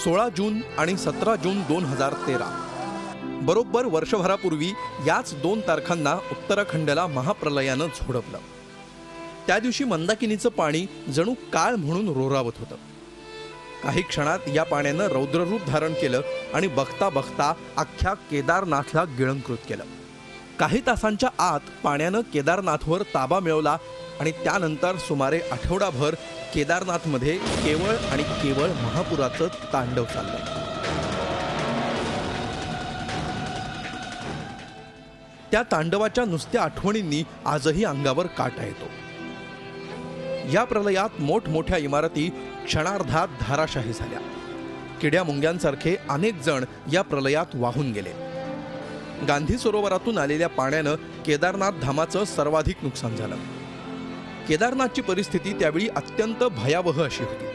16 जून आणि 17 जून 2013 बरोबर वर्षभरापूर्वी याच 2 तारखांना उत्तराखंडला महाप्रलयानं झोडपलं। त्या दिवशी मंदाकिनीचं पाणी जणू काळ म्हणून रोरावत होतं। काही क्षणात या पाण्यानं रौद्ररूप धारण केलं आणि बघता बघता अख्ख्या केदारनाथला गिळंकृत केलं। काही तासांच्या आत पाण्यानं केदारनाथवर ताबा मिळवला आणि त्यानंतर सुमारे आठवडाभर केदारनाथमध्ये केवळ आणि केवळ महापुराचं तांडव चाललं। त्या तांडवाच्या नुसत्या आठवणींनी आजही अंगावर काटा येतो। या प्रलयात मोठमोठ्या इमारती क्षणार्धात धाराशाही झाल्या। किड्या मुंग्यांसारखे अनेक जण या प्रलयात वाहून गेले। गांधी सरोवरातून आलेल्या पाण्यानं केदारनाथ धामाचं सर्वाधिक नुकसान झालं। केदारनाथची परिस्थिती त्यावेळी अत्यंत भयावह अशी होती।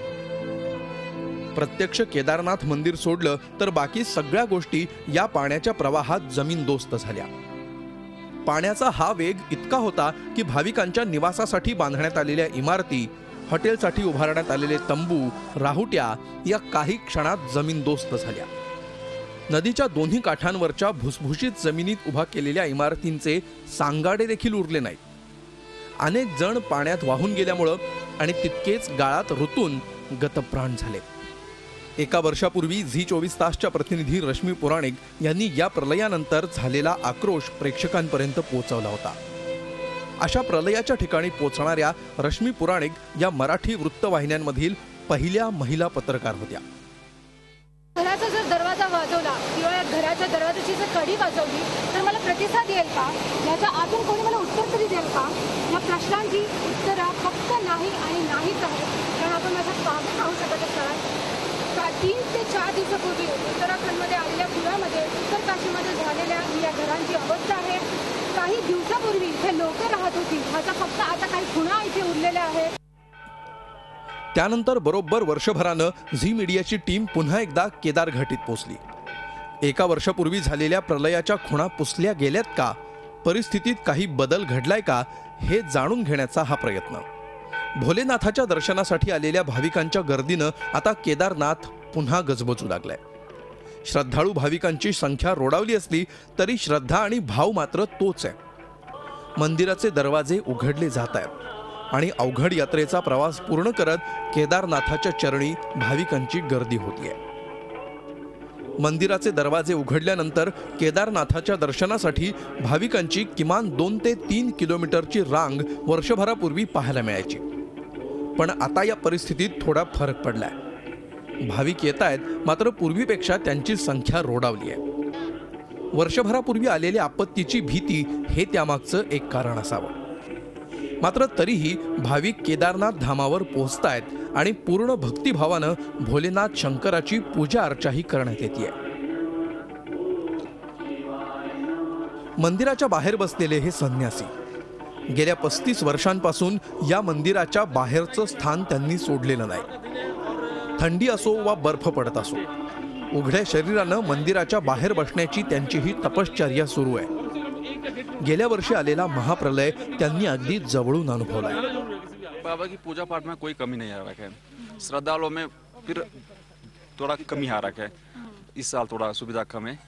प्रत्यक्ष केदारनाथ मंदिर सोडलं तर बाकी सगळ्या गोष्टी या पाण्याच्या प्रवाहात जमीनदोस्त झाल्या। पाण्याचा हा वेग इतका होता की भाविकांच्या निवासासाठी बांधण्यात आलेल्या इमारती, हॉटेलसाठी उभारण्यात आलेले तंबू, राहुट्या या काही क्षणात जमीनदोस्त झाल्या। नदीच्या दोन्ही काठांवरच्या भुसभुशीत जमिनीत उभा केलेल्या इमारतींचे सांगाडे देखील उरले नाहीत। अनेक जण पाण्यात वाहून गेल्यामुळं आणि तितकेच गाळात रुतून गतप्राण झाले। एका वर्षापूर्वी झी 24 तासच्या प्रतिनिधी रश्मी पुराणिक यांनी या प्रलयानंतर झालेला आक्रोश प्रेक्षकांपर्यंत पोहोचवला होता। अशा प्रलयाच्या ठिकाणी पोहोचणाऱ्या रश्मी पुराणिक या मराठी वृत्तवाहिन्यांमधील पहिल्या महिला पत्रकार होत्या। घराचा जर दरवाजा वाजवला किंवा या घराच्या दरवाजाची जर कडी वाजवली तर मला प्रतिसाद येईल का? याच्या आतून कोणी मला उत्तर तरी देईल का? या प्रश्नांची उत्तरं फक्त नाही आणि नाहीच आहे। कारण आपण माझं काम पाहू शकत असाल 3 ते 4 दिवसापूर्वी उत्तराखंडमध्ये आलेल्या पुरामध्ये उत्तर काशीमध्ये झालेल्या या घरांची अवस्था आहे। काही दिवसापूर्वी हे लोक राहत होती, ह्याचा फक्त आता काही खुणा इथे उरलेल्या आहेत। त्यानंतर बरोबर वर्षभरानं झी मीडियाची टीम पुन्हा एकदा केदार घाटीत पोहोचली। एका वर्षापूर्वी झालेल्या प्रलयाच्या खुणा पुसल्या गेल्यात का, परिस्थितीत काही बदल घडलाय का हे जाणून घेण्याचा हा प्रयत्न। भोलेनाथाच्या दर्शनासाठी आलेल्या भाविकांच्या गर्दीनं आता केदारनाथ पुन्हा गजबजू लागलाय। श्रद्धाळू भाविकांची संख्या रोडावली असली तरी श्रद्धा आणि भाव मात्र तोच आहे। मंदिराचे दरवाजे उघडले जात आहेत आणि अवघड यात्रेचा प्रवास पूर्ण करत केदारनाथाच्या चरणी भाविकांची गर्दी होतीये। मंदिराचे दरवाजे उघडल्यानंतर केदारनाथाच्या दर्शनासाठी भाविकांची किमान 2 ते 3 किलोमीटरची रांग वर्षभरापूर्वी पाहायला मिळायची। पण आता या परिस्थितीत थोडा फरक पडलाय। भाविक येत आहेत, मात्र पूर्वीपेक्षा त्यांची संख्या रोडावली आहे। वर्षभरापूर्वी आलेल्या आपत्तीची भीती हे त्यामागचं एक कारण असावं। मात्र तरीही भाविक केदारनाथ धामावर पोहोचतायत आणि पूर्ण भक्तिभावानं भोलेनाथ शंकराची पूजा अर्चाही करण्यात येते। मंदिराच्या बाहेर बसलेले हे संन्यासी गेल्या 35 वर्षांपासून या मंदिराच्या बाहेरचं स्थान त्यांनी सोडलेलं नाही। थंडी असो वा बर्फ पडत असो, उघड्या शरीरानं मंदिराच्या बाहेर बसण्याची त्यांची ही तपश्चर्या सुरू आहे। गेल्या वर्षी आलेला महाप्रलय त्यांनी अगदी जवळून अनुभवलाय। बाबा की पूजा पाठ में कोई कमी नहीं आ रहा है। श्रद्धालुओं में फिर थोड़ा कमी आ रहा है। इस साल थोड़ा सुविधा कम है।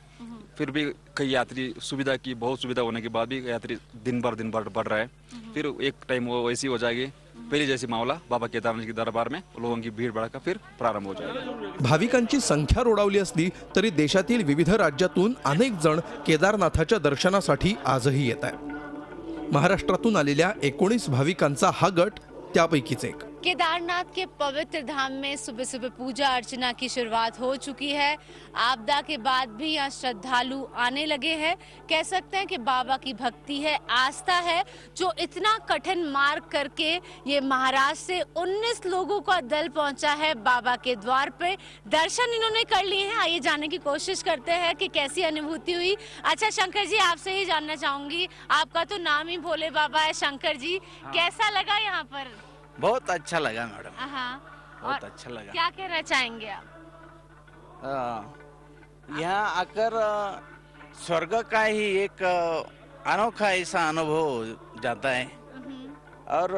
फिर भी कई यात्री सुविधा की बहुत सुविधा होने के बाद भी यात्री दिन भर बढ़ रहा है। फिर एक टाइम वो वैसी हो जाएगी पहले जैसी मामला बाबा केदारनाथ के दरबार में लोगों की भीड़ भड़का फिर प्रारंभ हो जाएगा। भाविकांची संख्या रोडावली असली तरी देशातील विविध राज्यातून अनेक जण केदारनाथाच्या दर्शनासाठी आजही येत आहेत। महाराष्ट्रातून आलेल्या 19 भाविकांचा हा गट त्यापैकीच एक। केदारनाथ के पवित्र धाम में सुबह सुबह पूजा अर्चना की शुरुआत हो चुकी है। आपदा के बाद भी यहाँ श्रद्धालु आने लगे हैं। कह सकते हैं कि बाबा की भक्ति है, आस्था है, जो इतना कठिन मार्ग करके ये महाराष्ट्र से 19 लोगों का दल पहुंचा है बाबा के द्वार पे। दर्शन इन्होंने कर लिए हैं। आइए जानने की कोशिश करते हैं कि कैसी अनुभूति हुई। अच्छा शंकर जी, आपसे ही जानना चाहूंगी, आपका तो नाम ही भोले बाबा है शंकर जी, कैसा लगा यहाँ पर? बहुत अच्छा लगा मैडम। बहुत और अच्छा लगा। क्या कहना चाहेंगे आप? यहाँ आकर स्वर्ग का ही एक अनोखा ऐसा अनुभव हो जाता है। और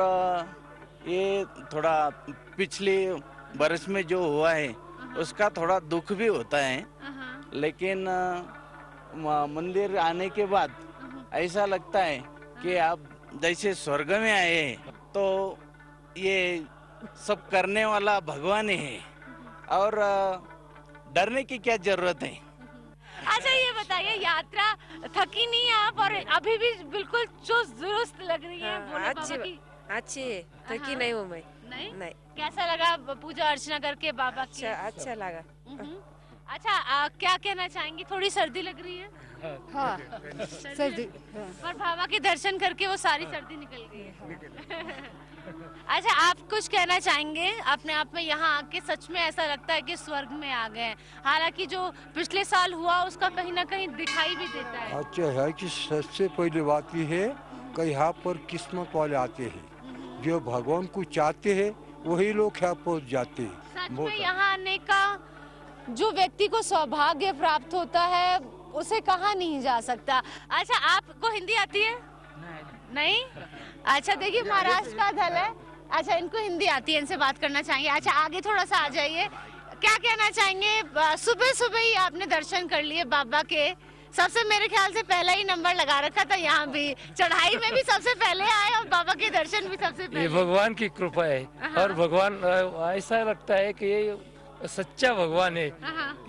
ये थोड़ा पिछले बरस में जो हुआ है उसका थोड़ा दुख भी होता है, लेकिन मंदिर आने के बाद ऐसा लगता है कि आप जैसे स्वर्ग में आए हैं। तो ये सब करने वाला भगवान ही है और डरने की क्या जरूरत है। अच्छा ये बताइए, यात्रा थकी नहीं है आप? और अभी भी बिल्कुल चुस्त दुरुस्त लग रही है भोले बाबा की। अच्छी है, थकी नहीं हूँ मैं। नहीं? कैसा लगा पूजा अर्चना करके बाबा की? अच्छा लगा। अच्छा क्या कहना चाहेंगी? थोड़ी सर्दी लग रही है? हाँ सर्दी पर बाबा के दर्शन करके वो सारी सर्दी निकल गई है। अच्छा आप कुछ कहना चाहेंगे? अपने आप में यहाँ आके सच में ऐसा लगता है कि स्वर्ग में आ गए हैं। हालांकि जो पिछले साल हुआ उसका कहीं ना कहीं दिखाई भी देता है। अच्छा है कि सबसे पहली बात यह है कि यहाँ पर किस्मत वाले आते हैं, जो भगवान को चाहते हैं वही लोग यहाँ पहुँच जाते हैं। सच में यहाँ आने का जो व्यक्ति को सौभाग्य प्राप्त होता है उसे कहा नहीं जा सकता। अच्छा आपको हिंदी आती है? नहीं? अच्छा देखिए महाराष्ट्र का दल है। अच्छा इनको हिंदी आती है, इनसे बात करना चाहेंगे। अच्छा आगे थोड़ा सा आ जाइए, क्या कहना चाहेंगे? सुबह सुबह ही आपने दर्शन कर लिए बाबा के। सबसे मेरे ख्याल से पहला ही नंबर लगा रखा था, यहाँ भी चढ़ाई में भी सबसे पहले आए और बाबा के दर्शन भी सबसे पहले। ये भगवान की कृपा है और भगवान ऐसा लगता है कि ये सच्चा भगवान है।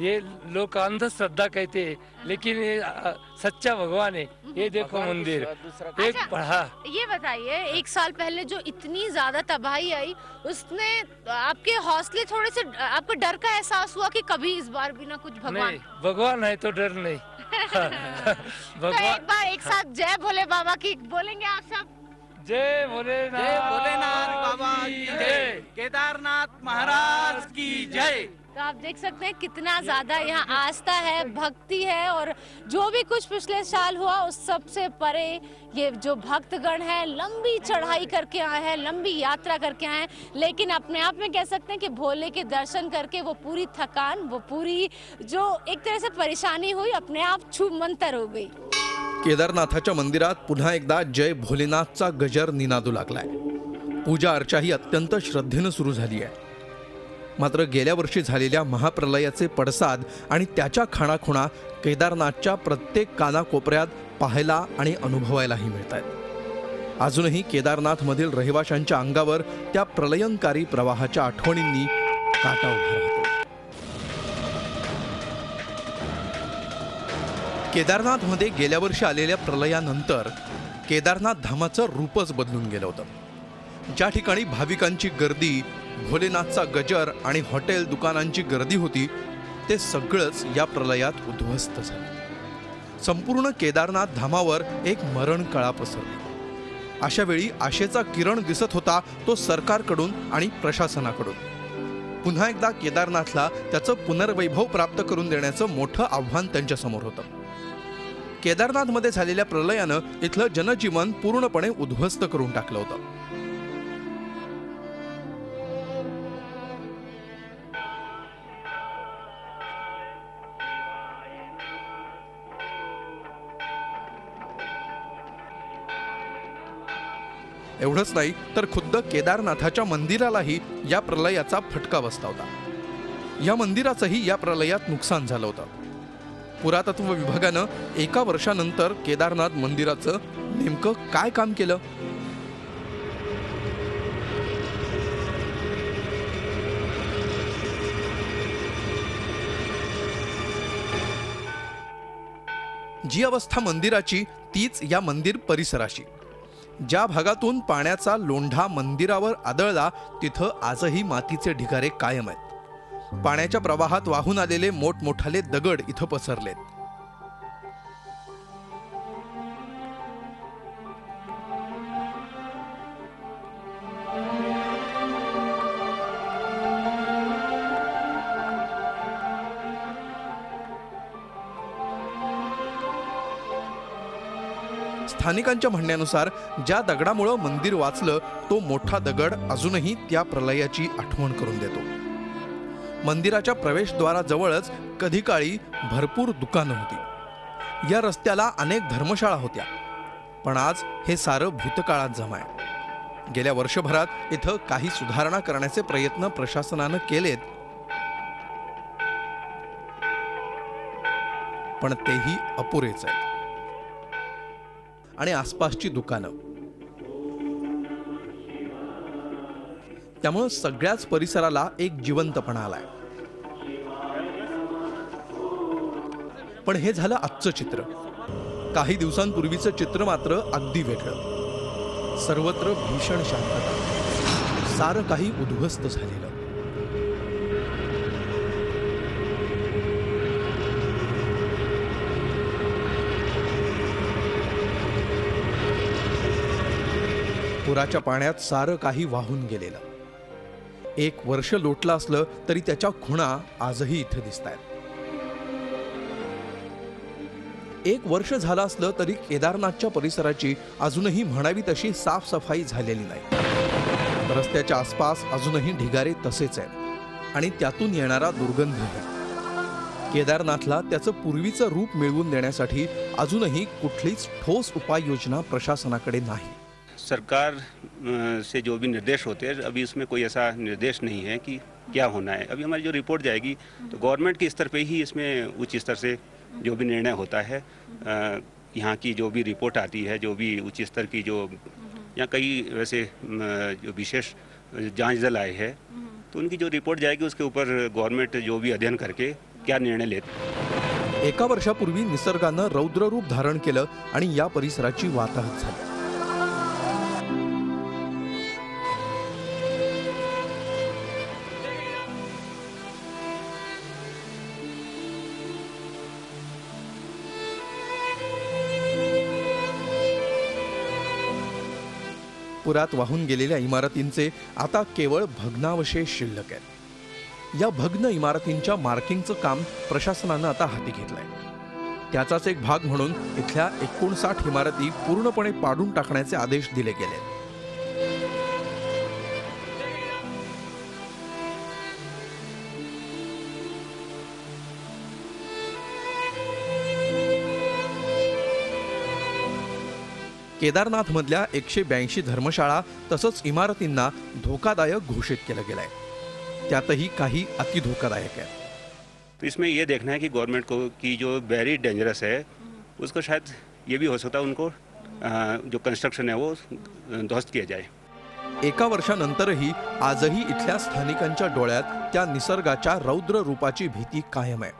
ये लोग अंधश्रद्धा कहते हैं, लेकिन ये सच्चा भगवान है। ये देखो मंदिर एक पढ़ा। ये बताइए, एक साल पहले जो इतनी ज्यादा तबाही आई, उसने आपके हौसले थोड़े से, आपको डर का एहसास हुआ कि कभी इस बार भी ना कुछ भगवान? नहीं, भगवान है तो डर नहीं। तो एक बार एक साथ जय भोले बाबा की बोलेंगे आप सब? जय भोलेनाथ, जय भोलेनाथ बाबा की जय, केदारनाथ महाराज की जय। तो आप देख सकते हैं कितना ज्यादा यहाँ आस्था है, भक्ति है, और जो भी कुछ पिछले साल हुआ उस सब से परे ये जो भक्तगण है लंबी चढ़ाई करके आए हैं, लंबी यात्रा करके आए हैं, लेकिन अपने आप में कह सकते हैं कि भोले के दर्शन करके वो पूरी थकान, वो पूरी जो एक तरह से परेशानी हुई, अपने आप छूमंतर हो गई। केदारनाथाच्या मंदिरात पुन्हा एकदा जय भोलेनाथचा गजर निनादू लागलाय। पूजा अर्चाही अत्यंत श्रद्धेनं सुरू झाली आहे। मात्र गेल्या वर्षी झालेल्या महाप्रलयाचे पडसाद आणि त्याच्या खाणाखुणा केदारनाथच्या प्रत्येक कानाकोपऱ्यात पाहायला आणि अनुभवायलाही मिळत आहेत। अजूनही केदारनाथमधील रहिवाशांच्या अंगावर त्या प्रलयंकारी प्रवाहाच्या आठवणींनी काटा उभा राहतो। केदारनाथमध्ये गेल्या वर्षी आलेल्या प्रलयानंतर केदारनाथ धामाचं रूपच बदलून गेलं होतं। ज्या ठिकाणी भाविकांची गर्दी, भोलेनाथचा गजर आणि हॉटेल दुकानांची गर्दी होती, ते सगळंच या प्रलयात उद्ध्वस्त झालं। संपूर्ण केदारनाथ धामावर एक मरणकळा पसरली। अशा वेळी आशेचा किरण दिसत होता तो सरकारकडून आणि प्रशासनाकडून। पुन्हा एकदा केदारनाथला त्याचं पुनर्वैभव प्राप्त करून देण्याचं मोठं आव्हान त्यांच्यासमोर होतं। केदारनाथमध्ये झालेल्या प्रलयानं इथलं जनजीवन पूर्णपणे उद्ध्वस्त करून टाकलं होतं। एवढंच नाही तर खुद्द केदारनाथाच्या मंदिरालाही या प्रलयाचा फटका बसला होता। या मंदिराचंही या प्रलयात नुकसान झालं होतं। पुरातत्व विभागानं एका वर्षानंतर केदारनाथ मंदिराचं नेमकं काय काम केलं? जी अवस्था मंदिराची तीच या मंदिर परिसराची। ज्या भागातून पाण्याचा लोंढा मंदिरावर आदळला तिथं आजही मातीचे ढिगारे कायम आहेत। पाण्याच्या प्रवाहात वाहून आलेले मोठमोठाले दगड इथं पसरलेत। स्थानिकांच्या म्हणण्यानुसार ज्या दगडामुळे मंदिर वाचलं तो मोठा दगड अजूनही त्या प्रलयाची आठवण करून देतो। मंदिराच्या प्रवेशद्वाराजवळच कधी काळी भरपूर दुकानं होती। या रस्त्याला अनेक धर्मशाळा होत्या, पण आज हे सारं भूतकाळात जमा आहे। गेल्या वर्षभरात इथं काही सुधारणा करण्याचे प्रयत्न प्रशासनानं केलेत, पण तेही अपुरेच आहेत. आणि आसपासची दुकानं, त्यामुळे सगळ्याच परिसराला एक जिवंतपणा आलाय. पण हे झालं आजचं चित्र. काही दिवसांपूर्वीचं चित्र मात्र अगदी वेगळं. सर्वत्र भीषण शांतता, सारं काही उद्ध्वस्त झालेलं. पुराच्या पाण्यात सारं काही वाहून गेलेलं. 1 वर्ष लोटलं असलं तरी त्याच्या खुणा आजही इथे दिसतायत. 1 वर्ष झालं असलं तरी केदारनाथच्या परिसराची अजूनही म्हणावी तशी साफसफाई झालेली नाही. रस्त्याच्या आसपास अजूनही ढिगारे तसेच आहेत आणि त्यातून येणारा दुर्गंधही. केदारनाथला त्याचं पूर्वीचं रूप मिळवून देण्यासाठी अजूनही कुठलीच ठोस उपाययोजना प्रशासनाकडे नाही. सरकार से जो भी निर्देश होते हैं, अभी इसमें कोई ऐसा निर्देश नहीं है कि क्या होना है. अभी हमारी जो रिपोर्ट जाएगी तो गवर्नमेंट के स्तर पे ही इसमें उच्च स्तर से जो भी निर्णय होता है, यहाँ की जो भी रिपोर्ट आती है, जो भी उच्च स्तर की जो यहाँ कई वैसे जो विशेष जांच दल आए हैं, तो उनकी जो रिपोर्ट जाएगी उसके ऊपर गवर्नमेंट जो भी अध्ययन करके क्या निर्णय लेते. 1 वर्षापूर्वी निसर्गानं रौद्र रूप धारण केलं आणि या परिसराची वाताहत झाली. पुरात वाहून गेलेल्या इमारतींचे आता केवळ भग्नावशेष शिल्लक आहेत. या भग्न इमारतींच्या मार्किंगचं काम प्रशासनानं आता हाती घेतलंय. त्याचाच एक भाग म्हणून इथल्या 59 इमारती पूर्णपणे पाडून टाकण्याचे आदेश दिले गेले. केदारनाथ मधल्या 182 धर्मशाळा तसंच इमारतींना धोकादायक घोषित केलं गेलंय. त्यातही काही अति धोकादायक आहेत. तो इसमें ये देखना है कि गवर्नमेंट को की जो वेरी डेंजरस है उसको शायद ये भी हो सकता है उनको जो कंस्ट्रक्शन है वो ध्वस्त किया जाए. 1 वर्षानंतरही आजही इथल्या स्थानिकांच्या डोळ्यात त्या निसर्गाच्या रौद्र रूपाची भीती कायम आहे.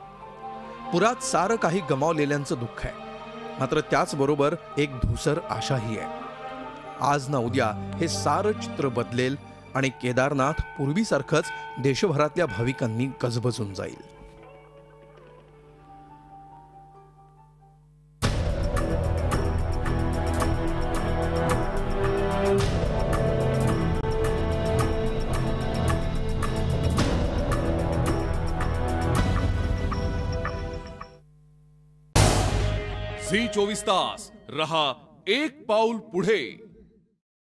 पुरात सारं काही गमावलेल्यांचं दुःख आहे, मात्र त्याचबरोबर एक धूसर आशाही आहे. आज ना उद्या हे सारं चित्र बदलेल आणि केदारनाथ पूर्वीसारखंच देशभरातल्या भाविकांनी गजबजून जाईल. झी 24 तास रहा एक पाऊल पुढे.